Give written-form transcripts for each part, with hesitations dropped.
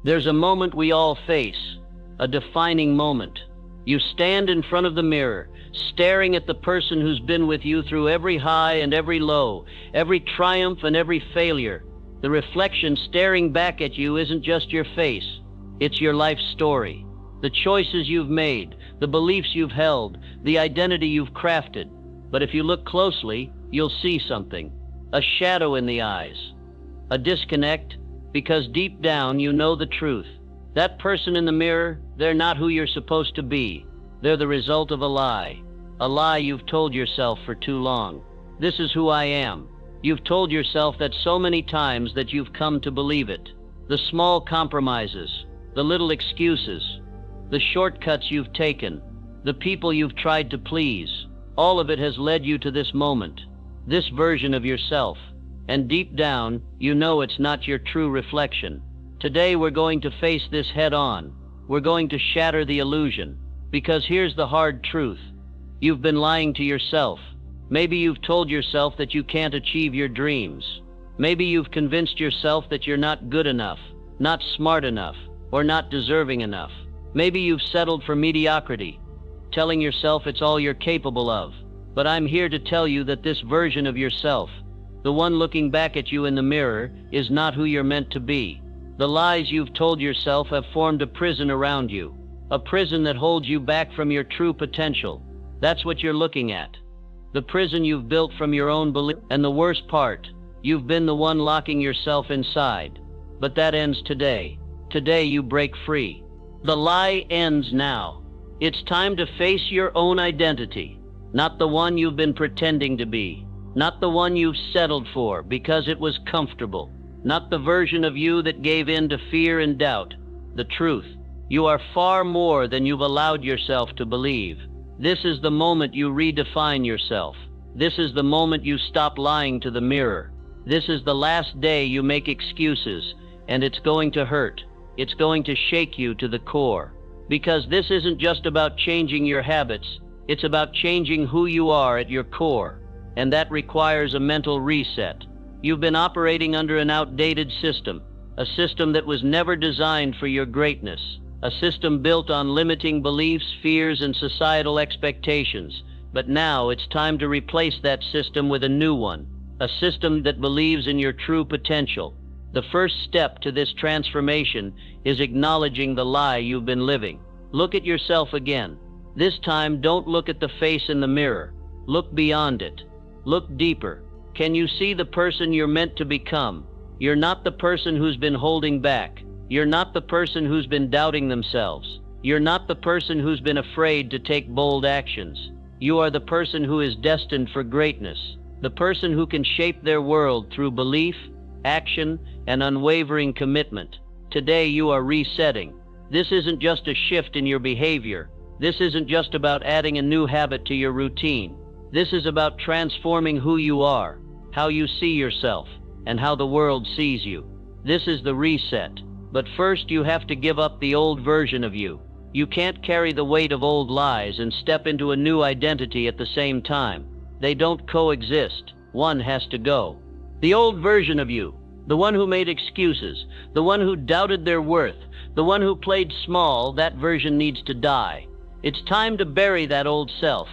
There's a moment we all face, a defining moment. You stand in front of the mirror, staring at the person who's been with you through every high and every low, every triumph and every failure. The reflection staring back at you isn't just your face, it's your life story. The choices you've made, the beliefs you've held, the identity you've crafted. But if you look closely, you'll see something. A shadow in the eyes. A disconnect, because deep down you know the truth. That person in the mirror, they're not who you're supposed to be. They're the result of a lie. A lie you've told yourself for too long. This is who I am. You've told yourself that so many times that you've come to believe it. The small compromises, the little excuses, the shortcuts you've taken, the people you've tried to please, all of it has led you to this moment, this version of yourself. And deep down, you know it's not your true reflection. Today we're going to face this head on. We're going to shatter the illusion. Because here's the hard truth. You've been lying to yourself. Maybe you've told yourself that you can't achieve your dreams. Maybe you've convinced yourself that you're not good enough, not smart enough, or not deserving enough. Maybe you've settled for mediocrity, telling yourself it's all you're capable of. But I'm here to tell you that this version of yourself, the one looking back at you in the mirror, is not who you're meant to be. The lies you've told yourself have formed a prison around you, a prison that holds you back from your true potential. That's what you're looking at. The prison you've built from your own belief. And the worst part, you've been the one locking yourself inside. But that ends today. Today you break free. The lie ends now. It's time to face your own identity, not the one you've been pretending to be. Not the one you've settled for because it was comfortable. Not the version of you that gave in to fear and doubt. The truth. You are far more than you've allowed yourself to believe. This is the moment you redefine yourself. This is the moment you stop lying to the mirror. This is the last day you make excuses, and it's going to hurt. It's going to shake you to the core. Because this isn't just about changing your habits, it's about changing who you are at your core. And that requires a mental reset. You've been operating under an outdated system, a system that was never designed for your greatness, a system built on limiting beliefs, fears, and societal expectations. But now it's time to replace that system with a new one, a system that believes in your true potential. The first step to this transformation is acknowledging the lie you've been living. Look at yourself again. This time, don't look at the face in the mirror. Look beyond it. Look deeper. Can you see the person you're meant to become? You're not the person who's been holding back. You're not the person who's been doubting themselves. You're not the person who's been afraid to take bold actions. You are the person who is destined for greatness, the person who can shape their world through belief, action, and unwavering commitment. Today you are resetting. This isn't just a shift in your behavior. This isn't just about adding a new habit to your routine. This is about transforming who you are, how you see yourself, and how the world sees you. This is the reset. But first you have to give up the old version of you. You can't carry the weight of old lies and step into a new identity at the same time. They don't coexist. One has to go. The old version of you, the one who made excuses, the one who doubted their worth, the one who played small, that version needs to die. It's time to bury that old self.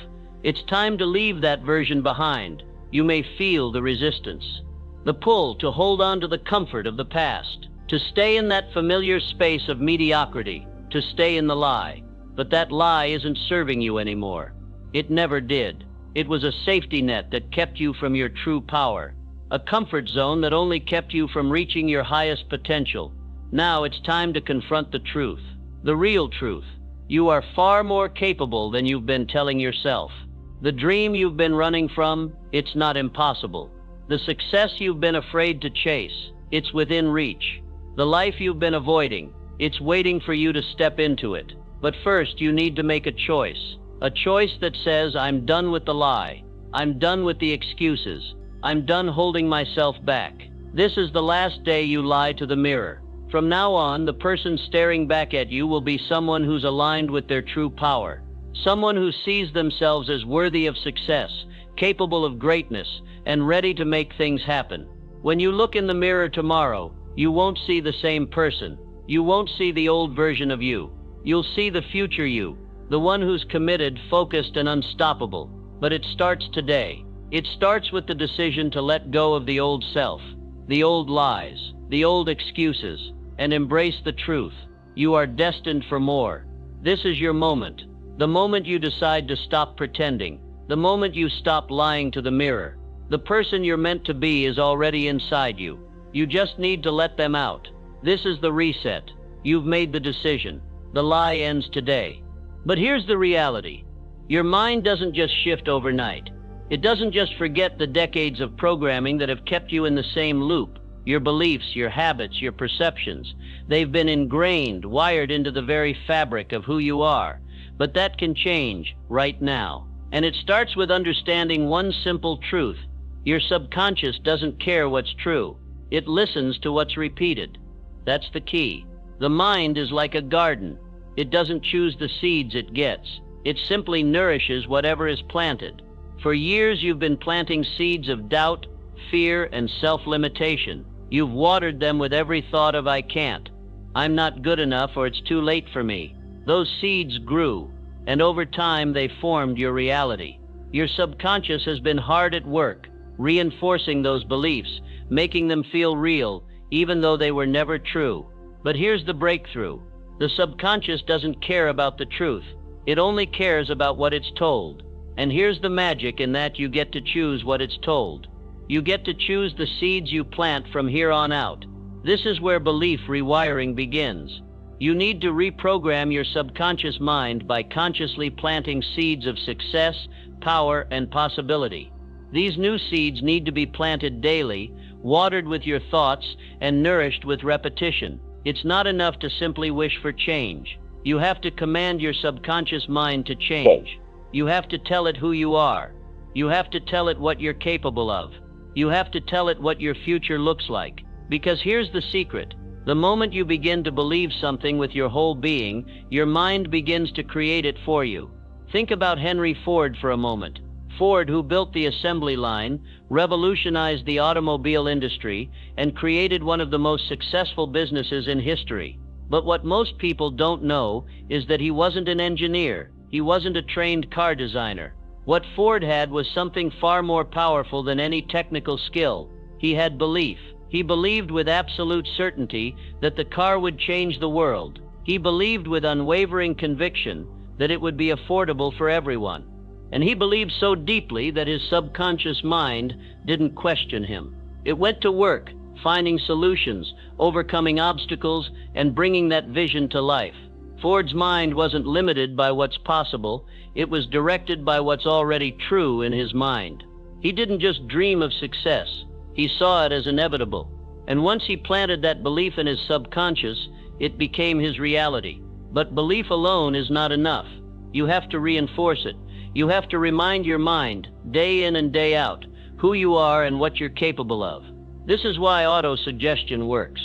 It's time to leave that version behind. You may feel the resistance, the pull to hold on to the comfort of the past, to stay in that familiar space of mediocrity, to stay in the lie. But that lie isn't serving you anymore. It never did. It was a safety net that kept you from your true power, a comfort zone that only kept you from reaching your highest potential. Now it's time to confront the truth, the real truth. You are far more capable than you've been telling yourself. The dream you've been running from, it's not impossible. The success you've been afraid to chase, it's within reach. The life you've been avoiding, it's waiting for you to step into it. But first you need to make a choice that says, I'm done with the lie. I'm done with the excuses. I'm done holding myself back. This is the last day you lie to the mirror. From now on, the person staring back at you will be someone who's aligned with their true power. Someone who sees themselves as worthy of success, capable of greatness, and ready to make things happen. When you look in the mirror tomorrow, you won't see the same person. You won't see the old version of you. You'll see the future you, the one who's committed, focused, and unstoppable. But it starts today. It starts with the decision to let go of the old self, the old lies, the old excuses, and embrace the truth. You are destined for more. This is your moment. The moment you decide to stop pretending. The moment you stop lying to the mirror. The person you're meant to be is already inside you. You just need to let them out. This is the reset. You've made the decision. The lie ends today. But here's the reality. Your mind doesn't just shift overnight. It doesn't just forget the decades of programming that have kept you in the same loop. Your beliefs, your habits, your perceptions. They've been ingrained, wired into the very fabric of who you are. But that can change right now. And it starts with understanding one simple truth. Your subconscious doesn't care what's true. It listens to what's repeated. That's the key. The mind is like a garden. It doesn't choose the seeds it gets. It simply nourishes whatever is planted. For years you've been planting seeds of doubt, fear, and self-limitation. You've watered them with every thought of I can't, I'm not good enough, or it's too late for me. Those seeds grew, and over time they formed your reality. Your subconscious has been hard at work, reinforcing those beliefs, making them feel real, even though they were never true. But here's the breakthrough. The subconscious doesn't care about the truth. It only cares about what it's told. And here's the magic in that you get to choose what it's told. You get to choose the seeds you plant from here on out. This is where belief rewiring begins. You need to reprogram your subconscious mind by consciously planting seeds of success, power, and possibility. These new seeds need to be planted daily, watered with your thoughts, and nourished with repetition. It's not enough to simply wish for change. You have to command your subconscious mind to change. You have to tell it who you are. You have to tell it what you're capable of. You have to tell it what your future looks like. Because here's the secret. The moment you begin to believe something with your whole being, your mind begins to create it for you. Think about Henry Ford for a moment. Ford, who built the assembly line, revolutionized the automobile industry, and created one of the most successful businesses in history. But what most people don't know is that he wasn't an engineer. He wasn't a trained car designer. What Ford had was something far more powerful than any technical skill. He had belief. He believed with absolute certainty that the car would change the world. He believed with unwavering conviction that it would be affordable for everyone. And he believed so deeply that his subconscious mind didn't question him. It went to work, finding solutions, overcoming obstacles, and bringing that vision to life. Ford's mind wasn't limited by what's possible. It was directed by what's already true in his mind. He didn't just dream of success. He saw it as inevitable. And once he planted that belief in his subconscious, it became his reality. But belief alone is not enough. You have to reinforce it. You have to remind your mind, day in and day out, who you are and what you're capable of. This is why auto-suggestion works.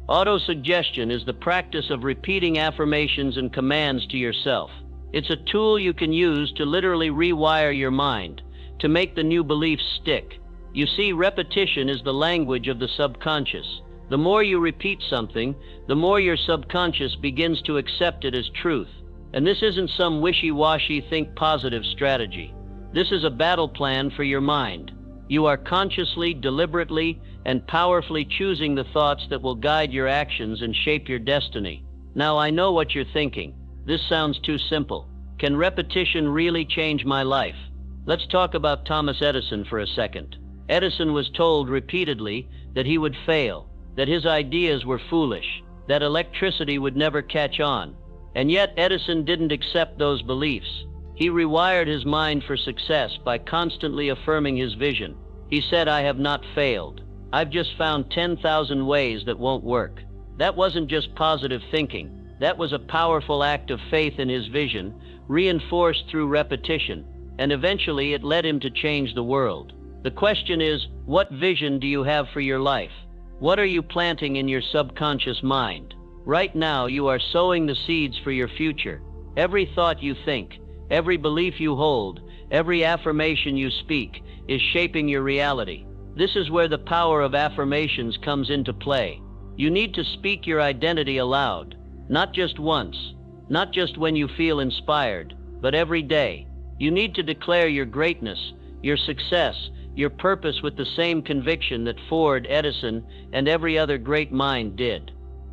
Auto-suggestion is the practice of repeating affirmations and commands to yourself. It's a tool you can use to literally rewire your mind, to make the new beliefs stick. You see, repetition is the language of the subconscious. The more you repeat something, the more your subconscious begins to accept it as truth. And this isn't some wishy-washy think positive strategy. This is a battle plan for your mind. You are consciously, deliberately, and powerfully choosing the thoughts that will guide your actions and shape your destiny. Now, I know what you're thinking. This sounds too simple. Can repetition really change my life? Let's talk about Thomas Edison for a second. Edison was told repeatedly that he would fail, that his ideas were foolish, that electricity would never catch on. And yet Edison didn't accept those beliefs. He rewired his mind for success by constantly affirming his vision. He said, "I have not failed. I've just found 10,000 ways that won't work." That wasn't just positive thinking. That was a powerful act of faith in his vision, reinforced through repetition, and eventually it led him to change the world. The question is, what vision do you have for your life? What are you planting in your subconscious mind? Right now, you are sowing the seeds for your future. Every thought you think, every belief you hold, every affirmation you speak is shaping your reality. This is where the power of affirmations comes into play. You need to speak your identity aloud, not just once, not just when you feel inspired, but every day. You need to declare your greatness, your success, your purpose with the same conviction that Ford, Edison, and every other great mind did.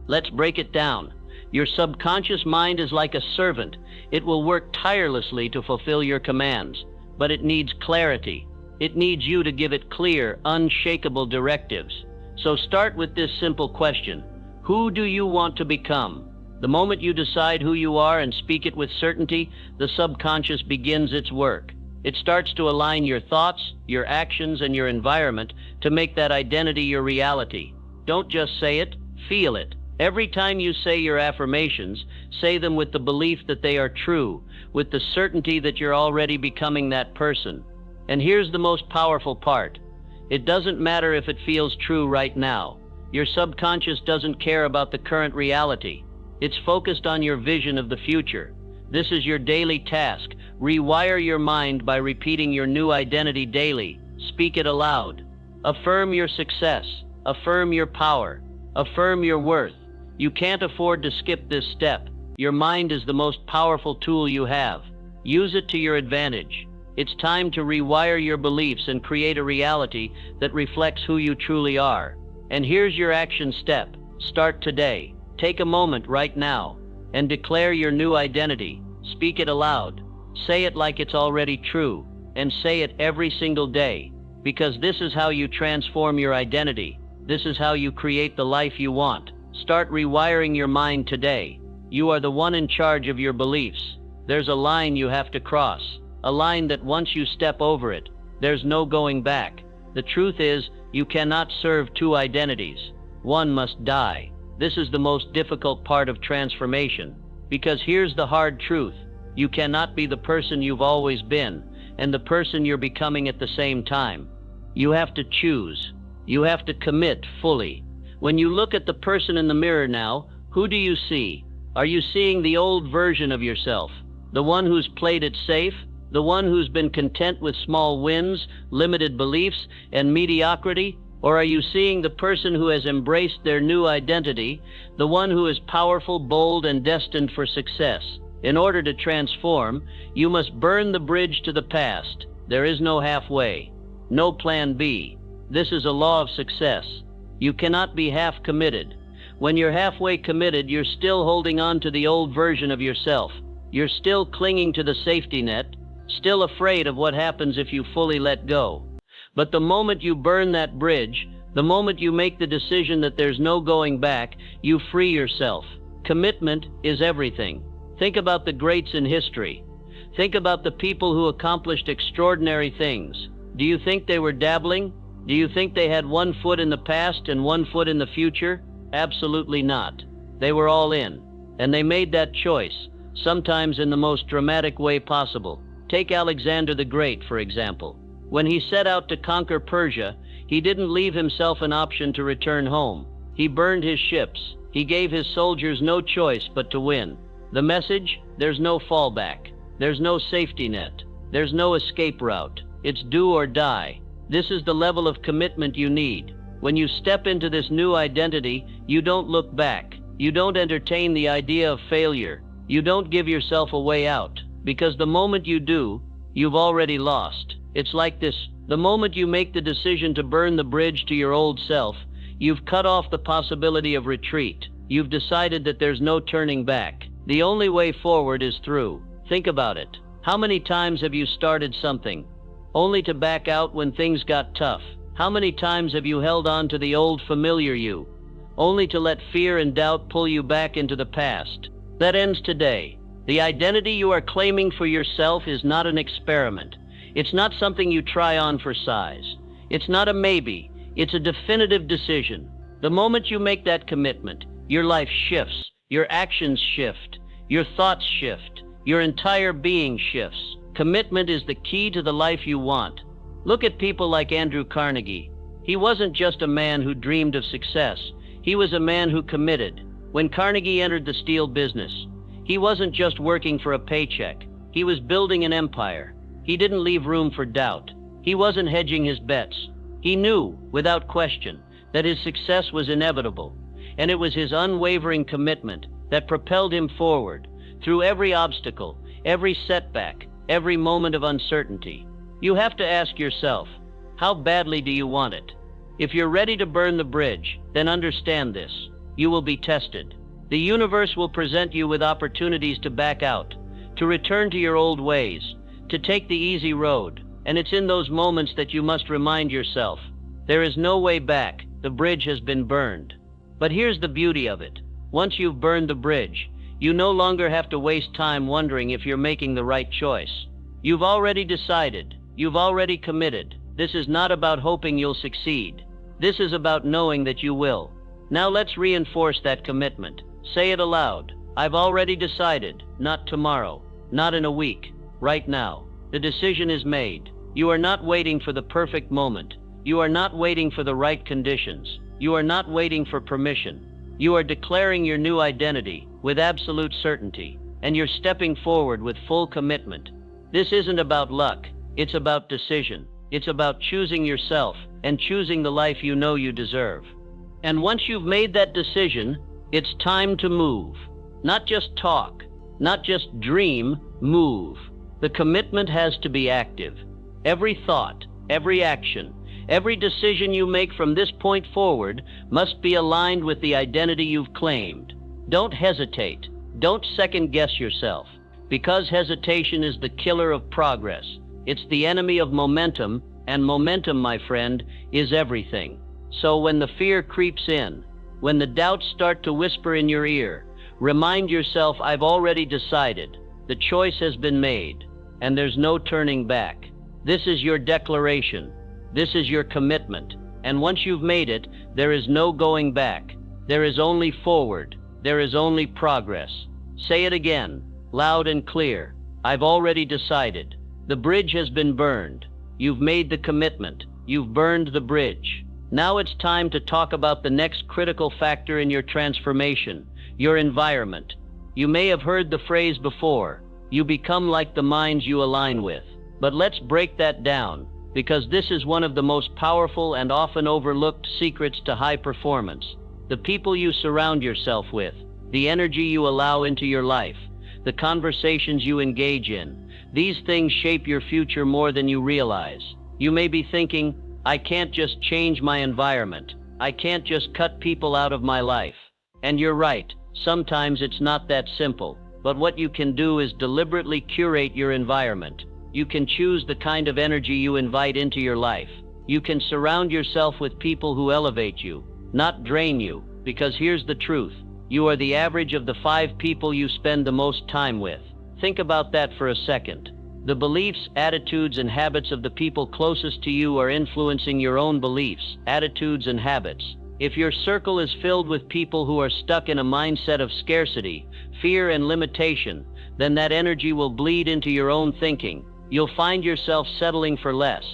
Let's break it down. Your subconscious mind is like a servant. It will work tirelessly to fulfill your commands, but it needs clarity. It needs you to give it clear, unshakable directives. So start with this simple question. Who do you want to become? The moment you decide who you are and speak it with certainty, the subconscious begins its work. It starts to align your thoughts, your actions, and your environment to make that identity your reality. Don't just say it, feel it. Every time you say your affirmations, say them with the belief that they are true, with the certainty that you're already becoming that person. And here's the most powerful part. It doesn't matter if it feels true right now. Your subconscious doesn't care about the current reality. It's focused on your vision of the future. This is your daily task. Rewire your mind by repeating your new identity daily. Speak it aloud. Affirm your success. Affirm your power. Affirm your worth. You can't afford to skip this step. Your mind is the most powerful tool you have. Use it to your advantage. It's time to rewire your beliefs and create a reality that reflects who you truly are. And here's your action step. Start today. Take a moment right now and declare your new identity. Speak it aloud. Say it like it's already true, and say it every single day, because this is how you transform your identity. This is how you create the life you want. Start rewiring your mind today. You are the one in charge of your beliefs. There's a line you have to cross, a line that once you step over it, there's no going back. The truth is, you cannot serve two identities. One must die. This is the most difficult part of transformation, because here's the hard truth. You cannot be the person you've always been and the person you're becoming at the same time. You have to choose. You have to commit fully. When you look at the person in the mirror now, who do you see? Are you seeing the old version of yourself? The one who's played it safe? The one who's been content with small wins, limited beliefs, and mediocrity? Or are you seeing the person who has embraced their new identity, the one who is powerful, bold, and destined for success? In order to transform, you must burn the bridge to the past. There is no halfway, no plan B. This is a law of success. You cannot be half committed. When you're halfway committed, you're still holding on to the old version of yourself. You're still clinging to the safety net, still afraid of what happens if you fully let go. But the moment you burn that bridge, the moment you make the decision that there's no going back, you free yourself. Commitment is everything. Think about the greats in history. Think about the people who accomplished extraordinary things. Do you think they were dabbling? Do you think they had one foot in the past and one foot in the future? Absolutely not. They were all in, and they made that choice, sometimes in the most dramatic way possible. Take Alexander the Great, for example. When he set out to conquer Persia, he didn't leave himself an option to return home. He burned his ships. He gave his soldiers no choice but to win. The message? There's no fallback. There's no safety net. There's no escape route. It's do or die. This is the level of commitment you need. When you step into this new identity, you don't look back. You don't entertain the idea of failure. You don't give yourself a way out, because the moment you do, you've already lost. It's like this. The moment you make the decision to burn the bridge to your old self, you've cut off the possibility of retreat. You've decided that there's no turning back. The only way forward is through. Think about it. How many times have you started something, only to back out when things got tough? How many times have you held on to the old familiar you, only to let fear and doubt pull you back into the past? That ends today. The identity you are claiming for yourself is not an experiment. It's not something you try on for size. It's not a maybe. It's a definitive decision. The moment you make that commitment, your life shifts. Your actions shift. Your thoughts shift. Your entire being shifts. Commitment is the key to the life you want. Look at people like Andrew Carnegie. He wasn't just a man who dreamed of success. He was a man who committed. When Carnegie entered the steel business, he wasn't just working for a paycheck. He was building an empire. He didn't leave room for doubt. He wasn't hedging his bets. He knew, without question, that his success was inevitable. and it was his unwavering commitment that propelled him forward through every obstacle, every setback, every moment of uncertainty. You have to ask yourself, how badly do you want it? If you're ready to burn the bridge, then understand this. You will be tested. The universe will present you with opportunities to back out, to return to your old ways, to take the easy road, and it's in those moments that you must remind yourself, there is no way back, the bridge has been burned. But here's the beauty of it. Once you've burned the bridge, you no longer have to waste time wondering if you're making the right choice. You've already decided, you've already committed. This is not about hoping you'll succeed. This is about knowing that you will. Now let's reinforce that commitment. Say it aloud. I've already decided, not tomorrow, not in a week, right now. The decision is made. You are not waiting for the perfect moment. You are not waiting for the right conditions. You are not waiting for permission. You are declaring your new identity with absolute certainty, and you're stepping forward with full commitment. This isn't about luck. It's about decision. It's about choosing yourself and choosing the life you know you deserve. And once you've made that decision, it's time to move. Not just talk, not just dream, move. The commitment has to be active. Every thought, every action, every decision you make from this point forward must be aligned with the identity you've claimed. Don't hesitate. Don't second-guess yourself, because hesitation is the killer of progress. It's the enemy of momentum, and momentum, my friend, is everything. So when the fear creeps in, when the doubts start to whisper in your ear, remind yourself, I've already decided. The choice has been made, and there's no turning back. This is your declaration. This is your commitment. And once you've made it, there is no going back. There is only forward. There is only progress. Say it again, loud and clear. I've already decided. The bridge has been burned. You've made the commitment. You've burned the bridge. Now it's time to talk about the next critical factor in your transformation, your environment. You may have heard the phrase before, you become like the minds you align with. But let's break that down, because this is one of the most powerful and often overlooked secrets to high performance. The people you surround yourself with, the energy you allow into your life, the conversations you engage in, these things shape your future more than you realize. You may be thinking, I can't just change my environment. I can't just cut people out of my life. And you're right, sometimes it's not that simple. But what you can do is deliberately curate your environment. You can choose the kind of energy you invite into your life. You can surround yourself with people who elevate you, not drain you, because here's the truth. You are the average of the 5 people you spend the most time with. Think about that for a second. The beliefs, attitudes, and habits of the people closest to you are influencing your own beliefs, attitudes, and habits. If your circle is filled with people who are stuck in a mindset of scarcity, fear, and limitation, then that energy will bleed into your own thinking. You'll find yourself settling for less,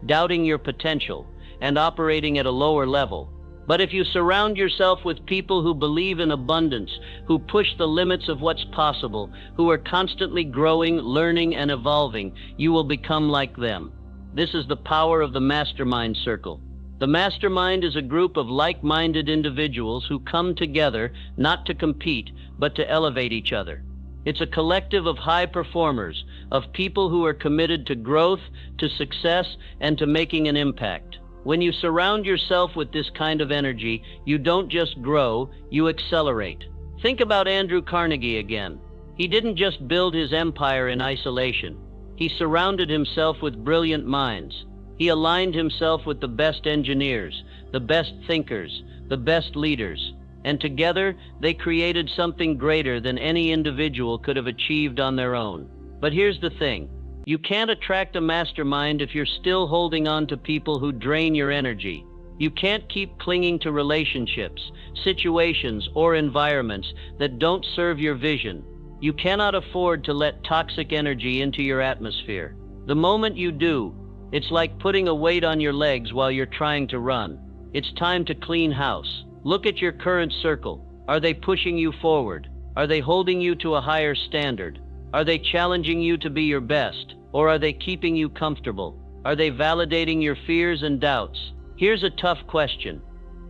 doubting your potential, and operating at a lower level. But if you surround yourself with people who believe in abundance, who push the limits of what's possible, who are constantly growing, learning, and evolving, you will become like them. This is the power of the mastermind circle. The mastermind is a group of like-minded individuals who come together not to compete, but to elevate each other. It's a collective of high performers, of people who are committed to growth, to success, and to making an impact. When you surround yourself with this kind of energy, you don't just grow, you accelerate. Think about Andrew Carnegie again. He didn't just build his empire in isolation. He surrounded himself with brilliant minds. He aligned himself with the best engineers, the best thinkers, the best leaders. And together, they created something greater than any individual could have achieved on their own. But here's the thing. You can't attract a mastermind if you're still holding on to people who drain your energy. You can't keep clinging to relationships, situations, or environments that don't serve your vision. You cannot afford to let toxic energy into your atmosphere. The moment you do, it's like putting a weight on your legs while you're trying to run. It's time to clean house. Look at your current circle. Are they pushing you forward? Are they holding you to a higher standard? Are they challenging you to be your best, or are they keeping you comfortable? Are they validating your fears and doubts? Here's a tough question.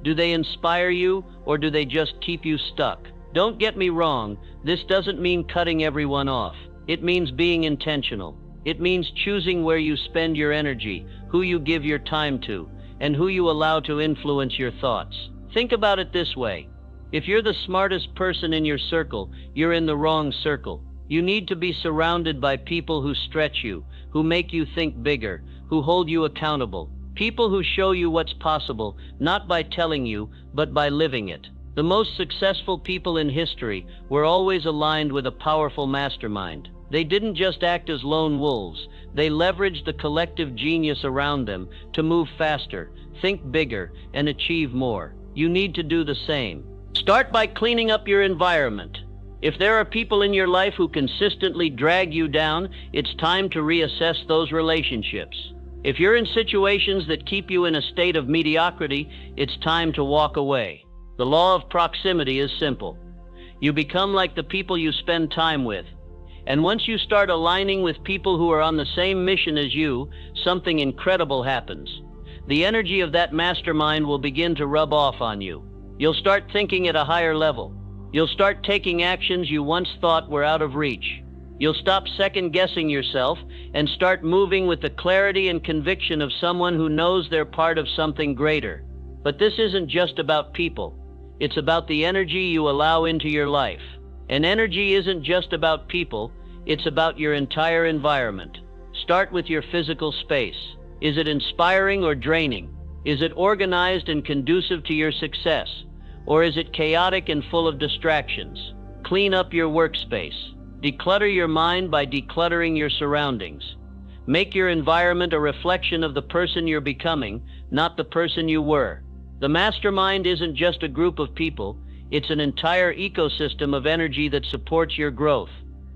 Do they inspire you, or do they just keep you stuck? Don't get me wrong, this doesn't mean cutting everyone off. It means being intentional. It means choosing where you spend your energy, who you give your time to, and who you allow to influence your thoughts. Think about it this way. If you're the smartest person in your circle, you're in the wrong circle. You need to be surrounded by people who stretch you, who make you think bigger, who hold you accountable. People who show you what's possible, not by telling you, but by living it. The most successful people in history were always aligned with a powerful mastermind. They didn't just act as lone wolves. They leveraged the collective genius around them to move faster, think bigger, and achieve more. You need to do the same. Start by cleaning up your environment. If there are people in your life who consistently drag you down, it's time to reassess those relationships. If you're in situations that keep you in a state of mediocrity, it's time to walk away. The law of proximity is simple. You become like the people you spend time with. And once you start aligning with people who are on the same mission as you, something incredible happens. The energy of that mastermind will begin to rub off on you. You'll start thinking at a higher level. You'll start taking actions you once thought were out of reach. You'll stop second-guessing yourself and start moving with the clarity and conviction of someone who knows they're part of something greater. But this isn't just about people. It's about the energy you allow into your life. And energy isn't just about people, it's about your entire environment. Start with your physical space. Is it inspiring or draining? Is it organized and conducive to your success? Or is it chaotic and full of distractions? Clean up your workspace. Declutter your mind by decluttering your surroundings. Make your environment a reflection of the person you're becoming, not the person you were. The mastermind isn't just a group of people, it's an entire ecosystem of energy that supports your growth.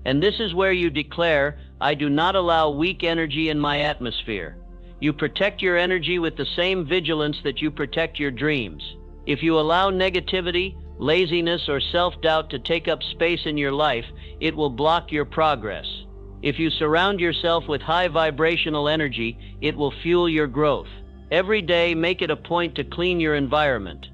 And this is where you declare, I do not allow weak energy in my atmosphere. You protect your energy with the same vigilance that you protect your dreams. If you allow negativity, laziness, or self-doubt to take up space in your life, it will block your progress. If you surround yourself with high vibrational energy, it will fuel your growth. Every day, make it a point to clean your environment.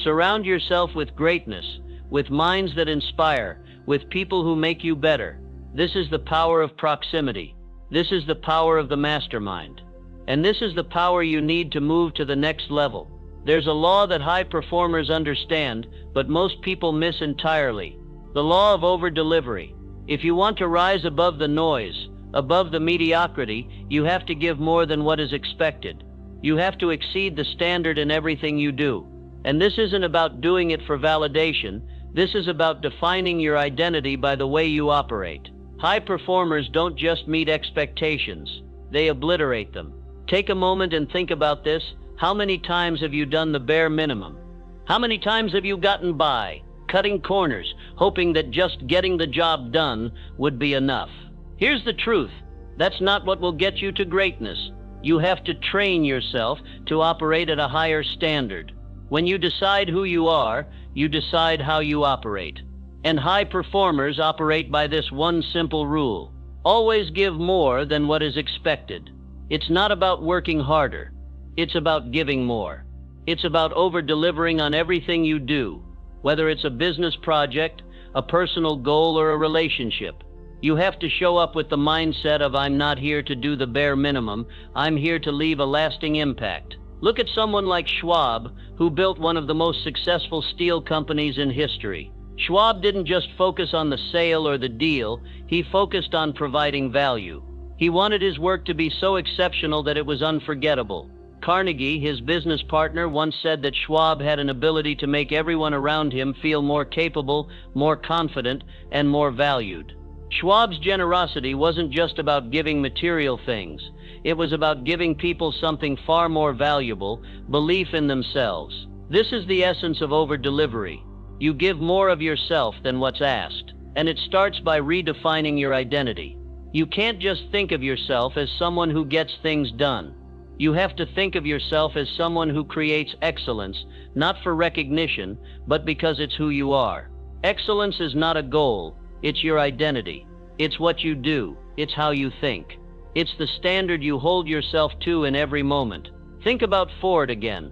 Surround yourself with greatness, with minds that inspire, with people who make you better. This is the power of proximity. This is the power of the mastermind. And this is the power you need to move to the next level. There's a law that high performers understand, but most people miss entirely. The law of over-delivery. If you want to rise above the noise, above the mediocrity, you have to give more than what is expected. You have to exceed the standard in everything you do. And this isn't about doing it for validation. This is about defining your identity by the way you operate. High performers don't just meet expectations, they obliterate them. Take a moment and think about this. How many times have you done the bare minimum? How many times have you gotten by, cutting corners, hoping that just getting the job done would be enough? Here's the truth. That's not what will get you to greatness. You have to train yourself to operate at a higher standard. When you decide who you are, you decide how you operate. And high performers operate by this one simple rule. Always give more than what is expected. It's not about working harder. It's about giving more. It's about over-delivering on everything you do, whether it's a business project, a personal goal, or a relationship. You have to show up with the mindset of, I'm not here to do the bare minimum, I'm here to leave a lasting impact. Look at someone like Schwab, who built one of the most successful steel companies in history. Schwab didn't just focus on the sale or the deal, he focused on providing value. He wanted his work to be so exceptional that it was unforgettable. Carnegie, his business partner, once said that Schwab had an ability to make everyone around him feel more capable, more confident, and more valued. Schwab's generosity wasn't just about giving material things. It was about giving people something far more valuable, belief in themselves. This is the essence of over-delivery. You give more of yourself than what's asked, and it starts by redefining your identity. You can't just think of yourself as someone who gets things done. You have to think of yourself as someone who creates excellence, not for recognition, but because it's who you are. Excellence is not a goal, it's your identity. It's what you do, it's how you think. It's the standard you hold yourself to in every moment. Think about Ford again.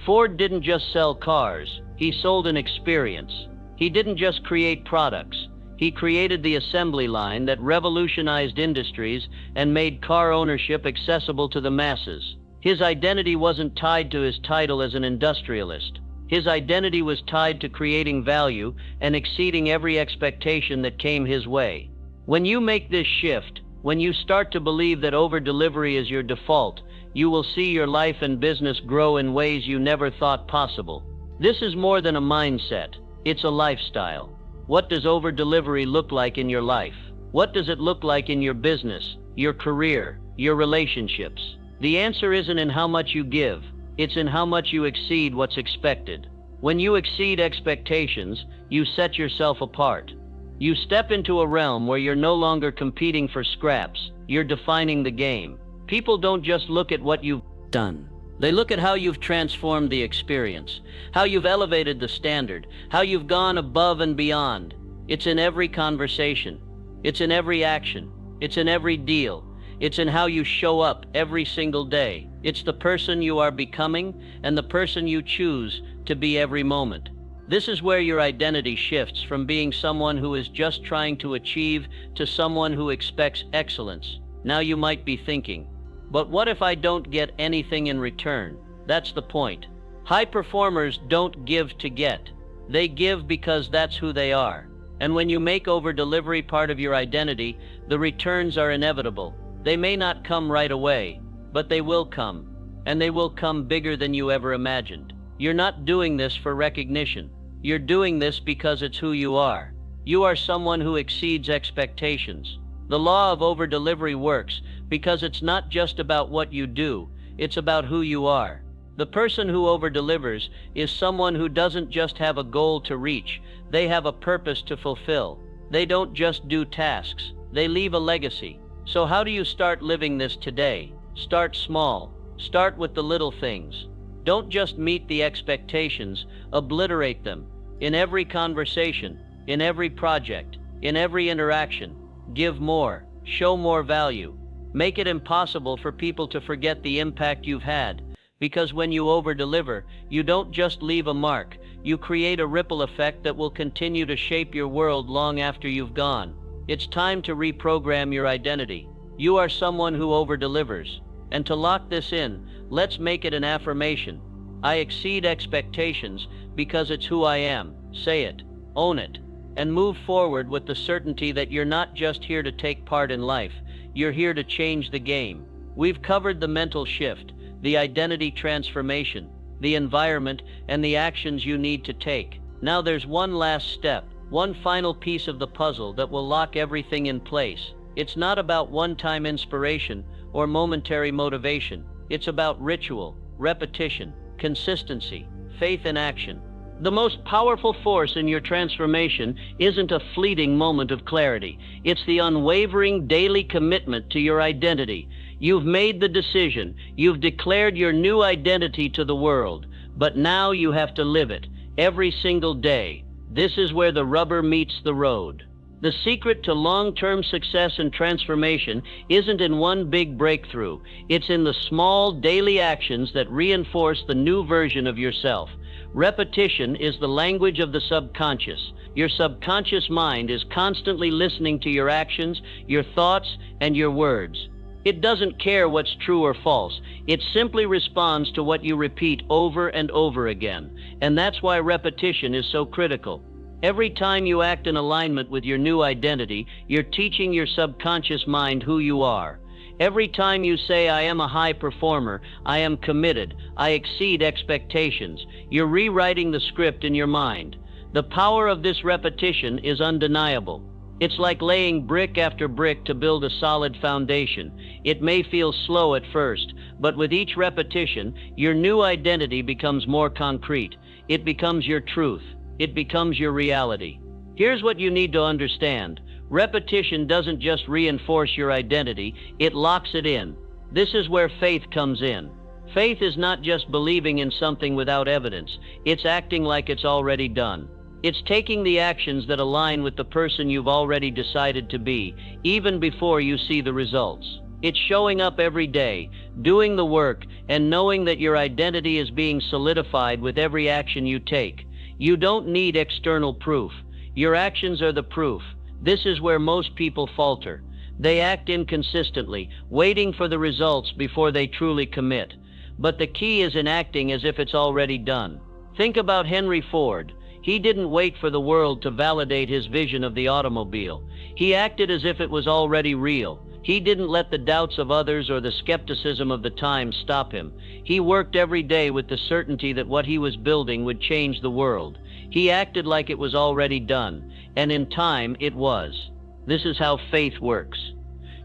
Ford didn't just sell cars, he sold an experience. He didn't just create products, he created the assembly line that revolutionized industries and made car ownership accessible to the masses. His identity wasn't tied to his title as an industrialist. His identity was tied to creating value and exceeding every expectation that came his way. When you make this shift, when you start to believe that over-delivery is your default, you will see your life and business grow in ways you never thought possible. This is more than a mindset, it's a lifestyle. What does over-delivery look like in your life? What does it look like in your business, your career, your relationships? The answer isn't in how much you give, it's in how much you exceed what's expected. When you exceed expectations, you set yourself apart. You step into a realm where you're no longer competing for scraps, you're defining the game. People don't just look at what you've done. They look at how you've transformed the experience, how you've elevated the standard, how you've gone above and beyond. It's in every conversation. It's in every action. It's in every deal. It's in how you show up every single day. It's the person you are becoming and the person you choose to be every moment. This is where your identity shifts from being someone who is just trying to achieve to someone who expects excellence. Now you might be thinking, but what if I don't get anything in return? That's the point. High performers don't give to get. They give because that's who they are. And when you make over-delivery part of your identity, the returns are inevitable. They may not come right away, but they will come. And they will come bigger than you ever imagined. You're not doing this for recognition. You're doing this because it's who you are. You are someone who exceeds expectations. The law of over-delivery works because it's not just about what you do, it's about who you are. The person who over-delivers is someone who doesn't just have a goal to reach, they have a purpose to fulfill. They don't just do tasks, they leave a legacy. So how do you start living this today? Start small. Start with the little things. Don't just meet the expectations, obliterate them. In every conversation, in every project, in every interaction, give more, show more value. Make it impossible for people to forget the impact you've had, because when you over-deliver, you don't just leave a mark, you create a ripple effect that will continue to shape your world long after you've gone. It's time to reprogram your identity. You are someone who over-delivers. And to lock this in, let's make it an affirmation. I exceed expectations because it's who I am. Say it, own it, and move forward with the certainty that you're not just here to take part in life, you're here to change the game. We've covered the mental shift, the identity transformation, the environment, and the actions you need to take. Now there's one last step, one final piece of the puzzle that will lock everything in place. It's not about one-time inspiration or momentary motivation. It's about ritual, repetition, consistency, faith in action. The most powerful force in your transformation isn't a fleeting moment of clarity. It's the unwavering daily commitment to your identity. You've made the decision. You've declared your new identity to the world. But now you have to live it every single day. This is where the rubber meets the road. The secret to long-term success and transformation isn't in one big breakthrough. It's in the small daily actions that reinforce the new version of yourself. Repetition is the language of the subconscious. Your subconscious mind is constantly listening to your actions, your thoughts, and your words. It doesn't care what's true or false. It simply responds to what you repeat over and over again. And that's why repetition is so critical. Every time you act in alignment with your new identity, you're teaching your subconscious mind who you are. Every time you say, I am a high performer, I am committed, I exceed expectations, you're rewriting the script in your mind. The power of this repetition is undeniable. It's like laying brick after brick to build a solid foundation. It may feel slow at first, but with each repetition, your new identity becomes more concrete. It becomes your truth. It becomes your reality. Here's what you need to understand. Repetition doesn't just reinforce your identity, it locks it in. This is where faith comes in. Faith is not just believing in something without evidence, it's acting like it's already done. It's taking the actions that align with the person you've already decided to be, even before you see the results. It's showing up every day, doing the work, and knowing that your identity is being solidified with every action you take. You don't need external proof. Your actions are the proof. This is where most people falter. They act inconsistently, waiting for the results before they truly commit. But the key is in acting as if it's already done. Think about Henry Ford. He didn't wait for the world to validate his vision of the automobile. He acted as if it was already real. He didn't let the doubts of others or the skepticism of the time stop him. He worked every day with the certainty that what he was building would change the world. He acted like it was already done, and in time it was. This is how faith works.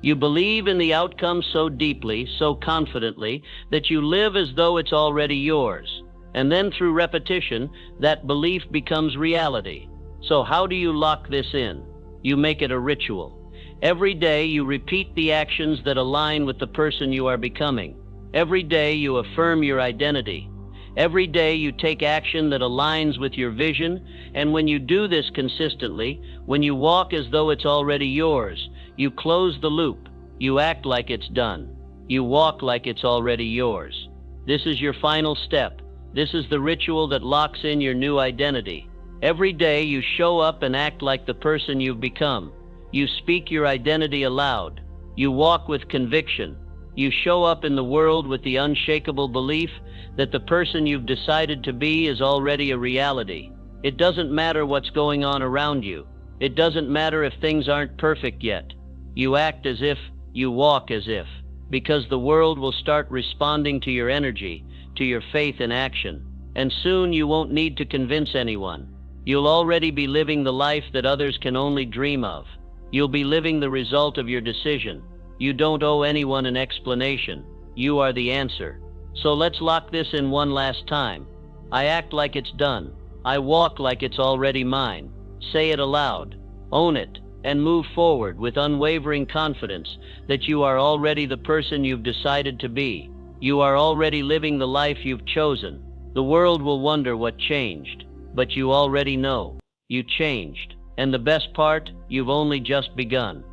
You believe in the outcome so deeply, so confidently, that you live as though it's already yours. And then through repetition, that belief becomes reality. So how do you lock this in? You make it a ritual. Every day you repeat the actions that align with the person you are becoming. Every day you affirm your identity. Every day you take action that aligns with your vision, and when you do this consistently, when you walk as though it's already yours, you close the loop. You act like it's done. You walk like it's already yours. This is your final step. This is the ritual that locks in your new identity. Every day you show up and act like the person you've become. You speak your identity aloud. You walk with conviction. You show up in the world with the unshakable belief that the person you've decided to be is already a reality. It doesn't matter what's going on around you. It doesn't matter if things aren't perfect yet. You act as if, you walk as if, because the world will start responding to your energy, to your faith in action. And soon you won't need to convince anyone. You'll already be living the life that others can only dream of. You'll be living the result of your decision. You don't owe anyone an explanation. You are the answer. So let's lock this in one last time. I act like it's done. I walk like it's already mine. Say it aloud. Own it, and move forward with unwavering confidence that you are already the person you've decided to be. You are already living the life you've chosen. The world will wonder what changed, but you already know. You changed. And the best part, you've only just begun.